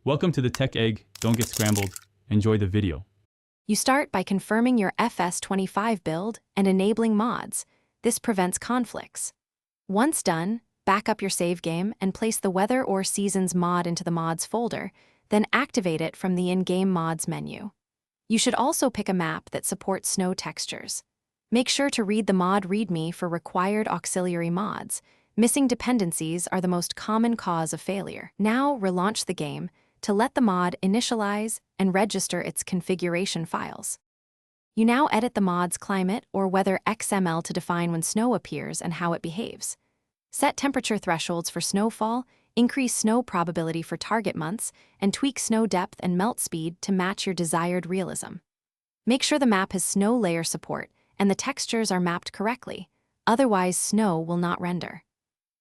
Welcome to the Tech Egg. Don't get scrambled. Enjoy the video. You start by confirming your Fs25 build and enabling mods. This prevents conflicts. Once done, back up your save game and place the weather or seasons mod into the mods folder, then activate it from the in-game mods menu. You should also pick a map that supports snow textures. Make sure to read the mod README for required auxiliary mods. Missing dependencies are the most common cause of failure. Now relaunch the game to let the mod initialize and register its configuration files. You now edit the mod's climate or weather XML to define when snow appears and how it behaves. Set temperature thresholds for snowfall, increase snow probability for target months, and tweak snow depth and melt speed to match your desired realism. Make sure the map has snow layer support and the textures are mapped correctly, otherwise snow will not render.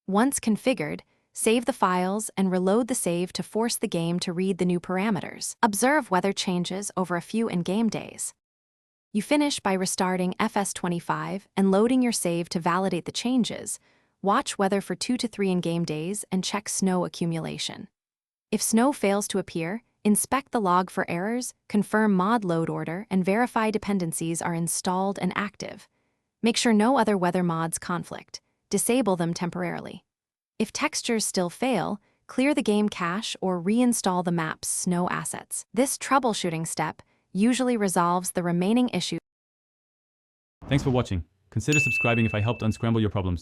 Once configured, save the files and reload the save to force the game to read the new parameters. Observe weather changes over a few in-game days. You finish by restarting Fs25 and loading your save to validate the changes. Watch weather for 2 to 3 in-game days and check snow accumulation. If snow fails to appear, inspect the log for errors, confirm mod load order, and verify dependencies are installed and active. Make sure no other weather mods conflict. Disable them temporarily. If textures still fail, clear the game cache or reinstall the map's snow assets. This troubleshooting step usually resolves the remaining issues. Thanks for watching. Consider subscribing if I helped unscramble your problems.